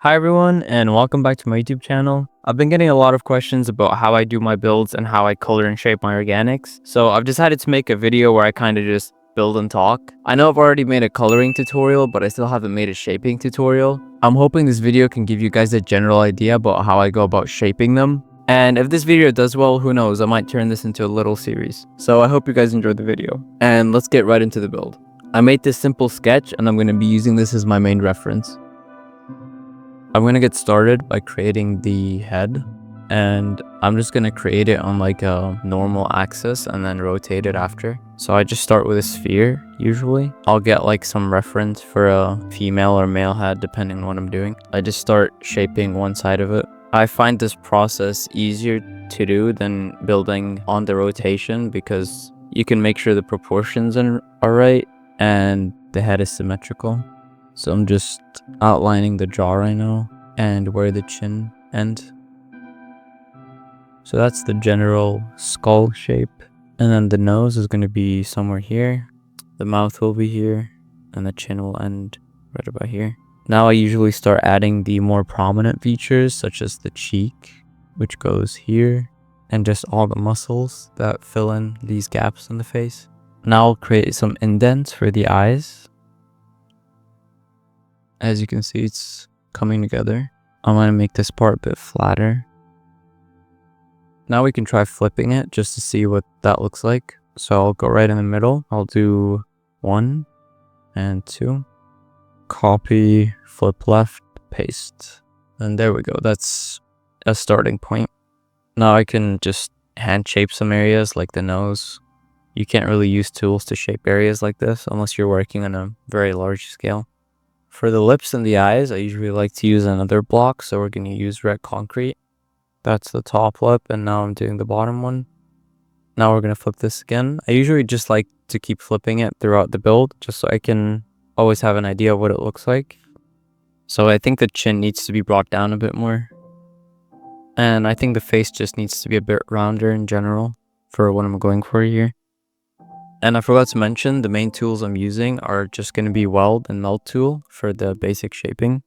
Hi everyone, and welcome back to my YouTube channel. I've been getting a lot of questions about how I do my builds and how I color and shape my organics. So I've decided to make a video where I kind of just build and talk. I know I've already made a coloring tutorial, but I still haven't made a shaping tutorial. I'm hoping this video can give you guys a general idea about how I go about shaping them. And if this video does well, who knows, I might turn this into a little series. So I hope you guys enjoyed the video. And let's get right into the build. I made this simple sketch and I'm going to be using this as my main reference. I'm going to get started by creating the head, and I'm just going to create it on like a normal axis and then rotate it after. So I just start with a sphere. Usually I'll get like some reference for a female or male head depending on what I'm doing. I just start shaping one side of it. I find this process easier to do than building on the rotation because you can make sure the proportions are right and the head is symmetrical. So I'm just outlining the jaw right now and where the chin ends. So that's the general skull shape. And then the nose is going to be somewhere here. The mouth will be here and the chin will end right about here. Now I usually start adding the more prominent features such as the cheek, which goes here, and just all the muscles that fill in these gaps in the face. Now I'll create some indents for the eyes. As you can see, it's coming together. I'm going to make this part a bit flatter. Now we can try flipping it just to see what that looks like. So I'll go right in the middle. I'll do 1 and 2. Copy, flip left, paste. And there we go. That's a starting point. Now I can just hand shape some areas like the nose. You can't really use tools to shape areas like this unless you're working on a very large scale. For the lips and the eyes, I usually like to use another block, so we're going to use red concrete. That's the top lip, and now I'm doing the bottom one. Now we're going to flip this again. I usually just like to keep flipping it throughout the build, just so I can always have an idea of what it looks like. So I think the chin needs to be brought down a bit more. And I think the face just needs to be a bit rounder in general for what I'm going for here. And I forgot to mention, the main tools I'm using are just going to be weld and melt tool for the basic shaping.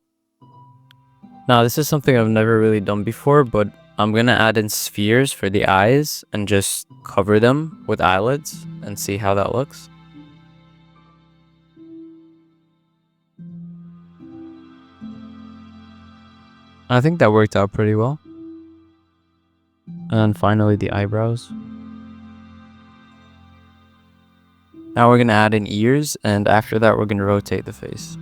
Now this is something I've never really done before, but I'm going to add in spheres for the eyes and just cover them with eyelids and see how that looks. I think that worked out pretty well. And then finally the eyebrows. Now we're going to add in ears, and after that we're going to rotate the face.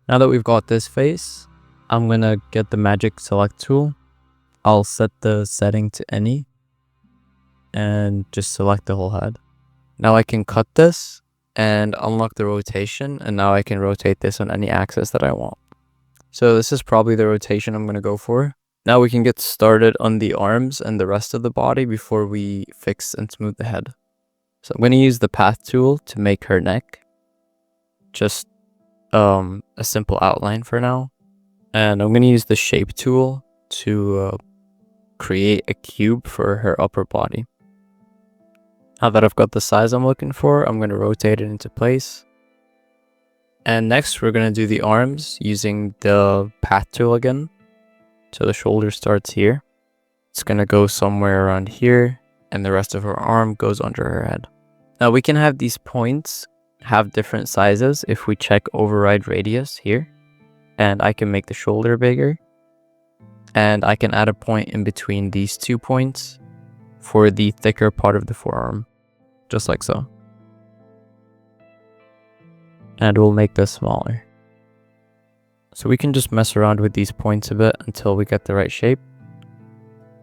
Now that we've got this face, I'm going to get the magic select tool. I'll set the setting to any and just select the whole head. Now I can cut this and unlock the rotation, and now I can rotate this on any axis that I want. So this is probably the rotation I'm going to go for. Now we can get started on the arms and the rest of the body before we fix and smooth the head. So I'm going to use the path tool to make her neck. Just a simple outline for now. And I'm going to use the shape tool to create a cube for her upper body. Now that I've got the size I'm looking for, I'm going to rotate it into place. And next we're going to do the arms using the path tool again. So the shoulder starts here. It's going to go somewhere around here, and the rest of her arm goes under her head. Now we can have these points have different sizes if we check override radius here. And I can make the shoulder bigger. And I can add a point in between these 2 points for the thicker part of the forearm. Just like so. And we'll make this smaller. So we can just mess around with these points a bit until we get the right shape.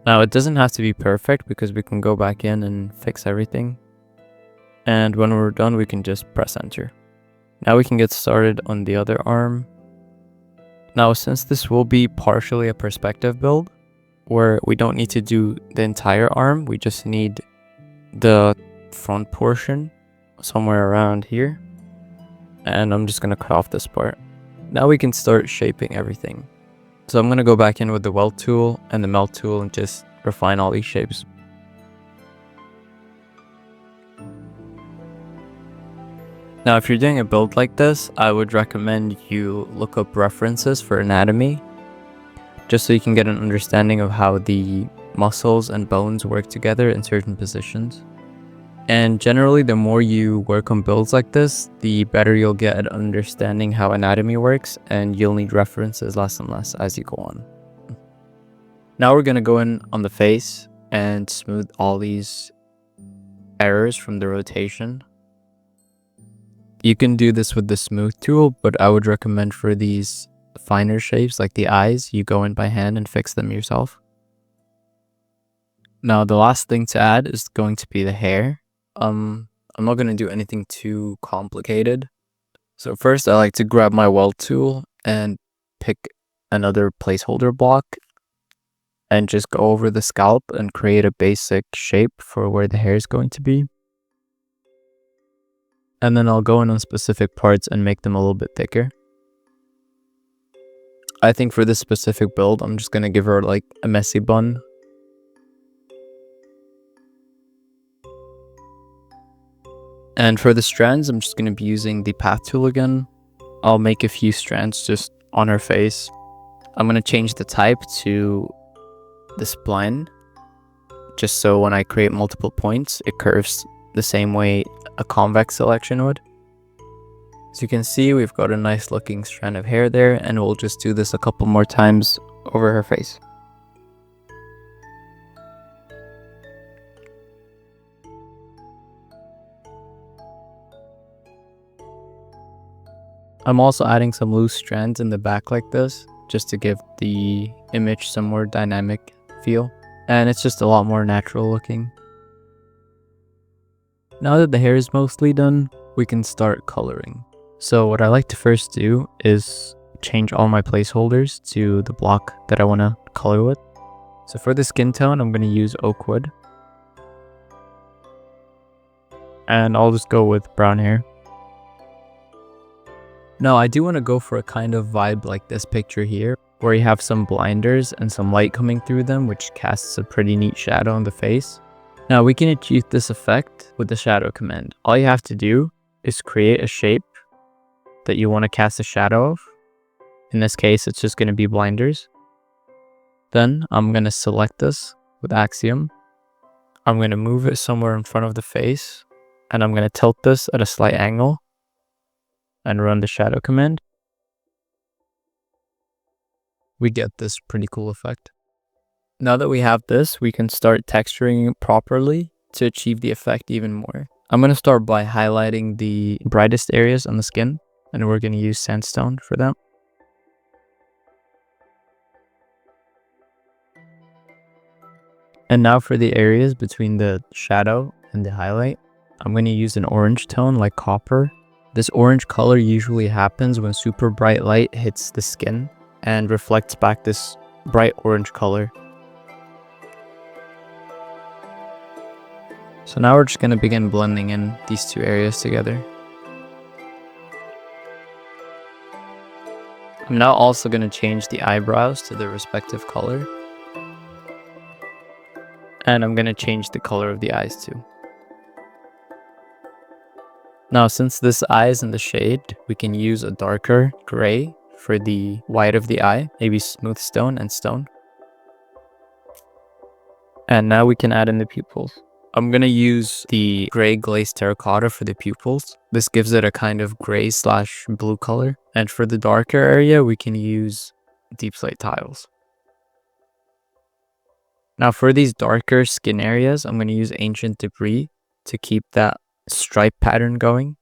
Now it doesn't have to be perfect because we can go back in and fix everything. And when we're done, we can just press enter. Now we can get started on the other arm. Now since this will be partially a perspective build, where we don't need to do the entire arm, we just need the front portion somewhere around here, and I'm just going to cut off this part. Now we can start shaping everything. So I'm going to go back in with the weld tool and the melt tool and just refine all these shapes. Now, if you're doing a build like this, I would recommend you look up references for anatomy, just so you can get an understanding of how the muscles and bones work together in certain positions. And generally, the more you work on builds like this, the better you'll get at understanding how anatomy works, and you'll need references less and less as you go on. Now we're going to go in on the face and smooth all these errors from the rotation. You can do this with the smooth tool, but I would recommend for these finer shapes like the eyes, you go in by hand and fix them yourself. Now the last thing to add is going to be the hair. I'm not going to do anything too complicated. So first I like to grab my weld tool and pick another placeholder block and just go over the scalp and create a basic shape for where the hair is going to be. And then I'll go in on specific parts and make them a little bit thicker. I think for this specific build, I'm just going to give her like a messy bun. And for the strands, I'm just going to be using the path tool again. I'll make a few strands just on her face. I'm going to change the type to the spline, just so when I create multiple points, it curves the same way a convex selection would. As you can see, we've got a nice looking strand of hair there, and we'll just do this a couple more times over her face. I'm also adding some loose strands in the back like this, just to give the image some more dynamic feel, and it's just a lot more natural looking. Now that the hair is mostly done, we can start coloring. So what I like to first do is change all my placeholders to the block that I want to color with. So for the skin tone, I'm going to use oak wood. And I'll just go with brown hair. Now I do want to go for a kind of vibe like this picture here, where you have some blinders and some light coming through them, which casts a pretty neat shadow on the face. Now we can achieve this effect with the shadow command. All you have to do is create a shape that you want to cast a shadow of. In this case, it's just going to be blinders. Then I'm going to select this with Axiom. I'm going to move it somewhere in front of the face, and I'm going to tilt this at a slight angle and run the shadow command. We get this pretty cool effect. Now that we have this, we can start texturing it properly to achieve the effect even more. I'm going to start by highlighting the brightest areas on the skin, and we're going to use sandstone for that. And now for the areas between the shadow and the highlight, I'm going to use an orange tone like copper. This orange color usually happens when super bright light hits the skin and reflects back this bright orange color. So now we're just going to begin blending in these two areas together. I'm now also going to change the eyebrows to their respective color. And I'm going to change the color of the eyes too. Now, since this eye is in the shade, we can use a darker gray for the white of the eye, maybe smooth stone and stone. And now we can add in the pupils. I'm going to use the gray glazed terracotta for the pupils. This gives it a kind of gray / blue color. And for the darker area, we can use deep slate tiles. Now for these darker skin areas, I'm going to use ancient debris to keep that stripe pattern going.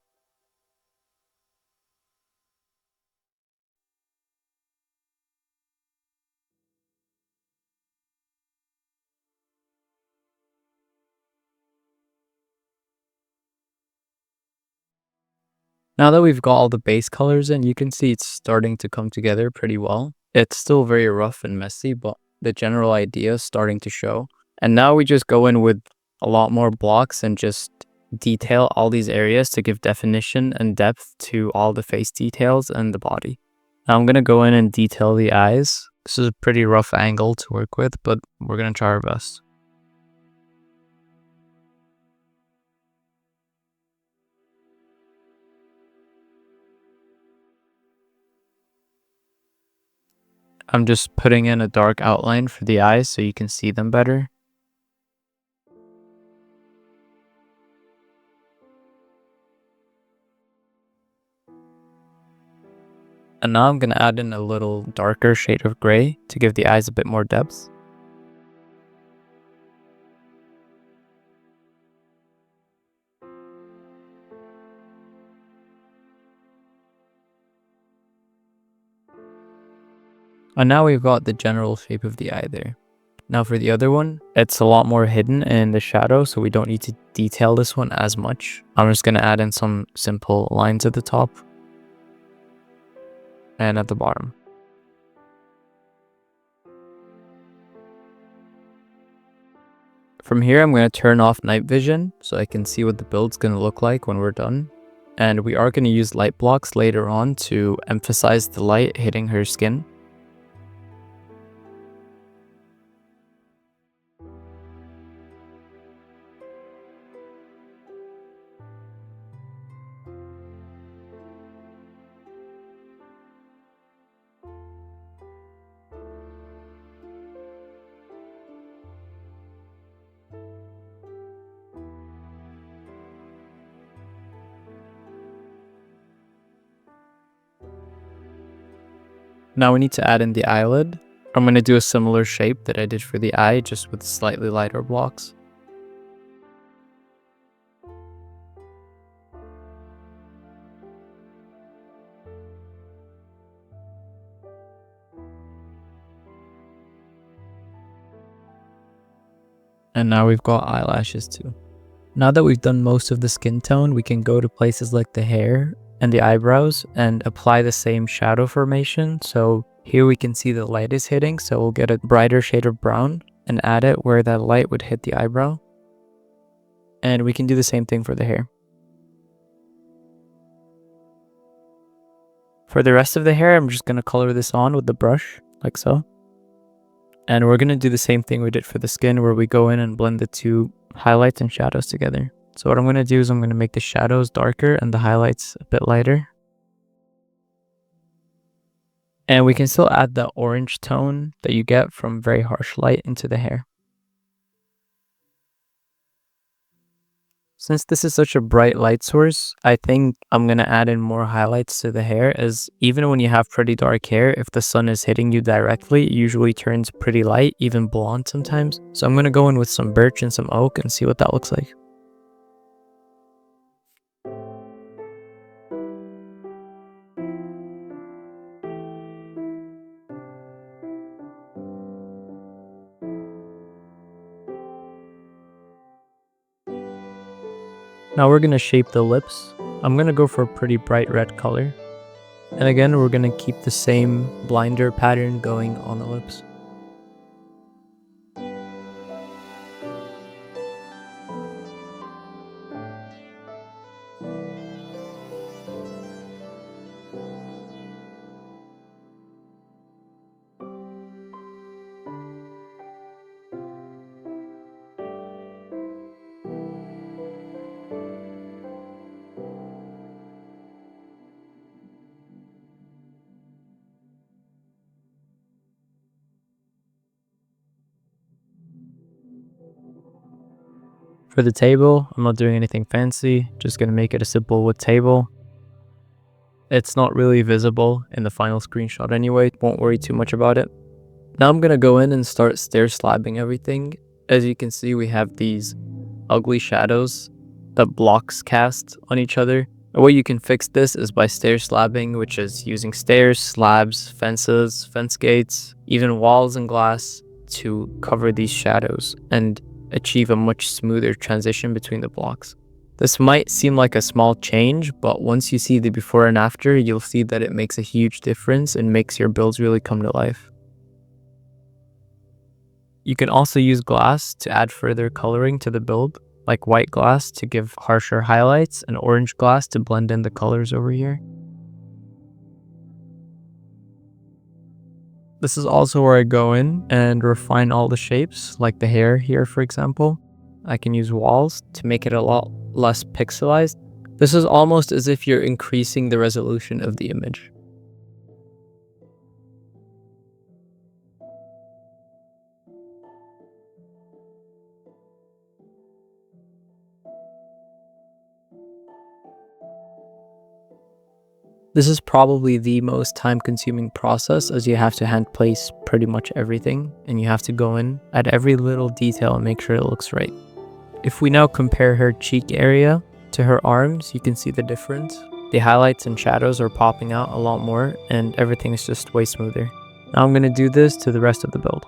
Now that we've got all the base colors in, you can see it's starting to come together pretty well. It's still very rough and messy, but the general idea is starting to show. And now we just go in with a lot more blocks and just detail all these areas to give definition and depth to all the face details and the body. Now I'm going to go in and detail the eyes. This is a pretty rough angle to work with, but we're gonna try our best. I'm just putting in a dark outline for the eyes so you can see them better. And now I'm going to add in a little darker shade of gray to give the eyes a bit more depth. And now we've got the general shape of the eye there. Now for the other one, it's a lot more hidden in the shadow, so we don't need to detail this one as much. I'm just going to add in some simple lines at the top and at the bottom. From here, I'm going to turn off night vision so I can see what the build's going to look like when we're done. And we are going to use light blocks later on to emphasize the light hitting her skin. Now we need to add in the eyelid. I'm going to do a similar shape that I did for the eye, just with slightly lighter blocks. And now we've got eyelashes too. Now that we've done most of the skin tone, we can go to places like the hair and the eyebrows and apply the same shadow formation. So here we can see the light is hitting, so we'll get a brighter shade of brown and add it where that light would hit the eyebrow. And we can do the same thing for the hair. For the rest of the hair, I'm just going to color this on with the brush, like so. And we're going to do the same thing we did for the skin, where we go in and blend the two highlights and shadows together. So what I'm going to do is I'm going to make the shadows darker and the highlights a bit lighter. And we can still add the orange tone that you get from very harsh light into the hair. Since this is such a bright light source, I think I'm going to add in more highlights to the hair, as even when you have pretty dark hair, if the sun is hitting you directly, it usually turns pretty light, even blonde sometimes. So I'm going to go in with some birch and some oak and see what that looks like. Now we're going to shape the lips. I'm going to go for a pretty bright red color. And again, we're going to keep the same blinder pattern going on the lips. For the table, I'm not doing anything fancy, just going to make it a simple wood table. It's not really visible in the final screenshot anyway, won't worry too much about it. Now I'm going to go in and start stair slabbing everything. As you can see, we have these ugly shadows that blocks cast on each other. A way you can fix this is by stair slabbing, which is using stairs, slabs, fences, fence gates, even walls and glass to cover these shadows and achieve a much smoother transition between the blocks. This might seem like a small change, but once you see the before and after, you'll see that it makes a huge difference and makes your builds really come to life. You can also use glass to add further coloring to the build, like white glass to give harsher highlights and orange glass to blend in the colors over here. This is also where I go in and refine all the shapes, like the hair here, for example. I can use walls to make it a lot less pixelized. This is almost as if you're increasing the resolution of the image. This is probably the most time-consuming process, as you have to hand place pretty much everything, and you have to go in at every little detail and make sure it looks right. If we now compare her cheek area to her arms, you can see the difference. The highlights and shadows are popping out a lot more, and everything is just way smoother. Now I'm going to do this to the rest of the build.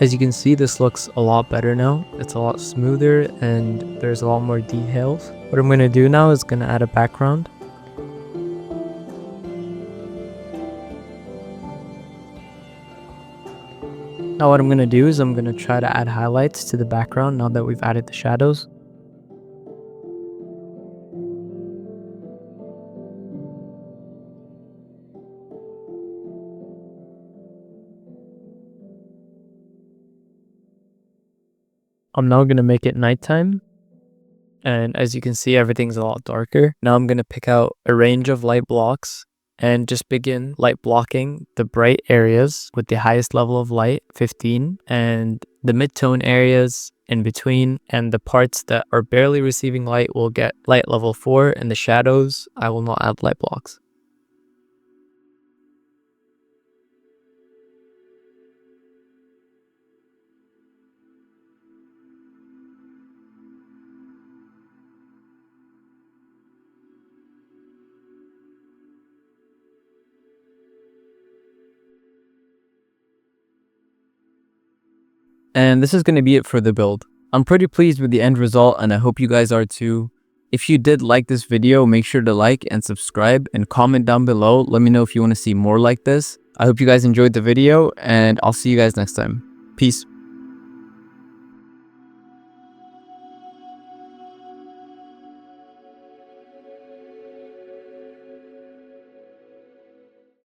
As you can see, this looks a lot better now. It's a lot smoother and there's a lot more details. What I'm going to do now is going to add a background. Now what I'm going to do is I'm going to try to add highlights to the background now that we've added the shadows. I'm now going to make it nighttime. And as you can see, everything's a lot darker. Now I'm going to pick out a range of light blocks and just begin light blocking the bright areas with the highest level of light, 15, and the mid-tone areas in between, and the parts that are barely receiving light will get light level 4, and the shadows, I will not add light blocks. And this is going to be it for the build. I'm pretty pleased with the end result, and I hope you guys are too. If you did like this video, make sure to like and subscribe and comment down below. Let me know if you want to see more like this. I hope you guys enjoyed the video, and I'll see you guys next time. Peace.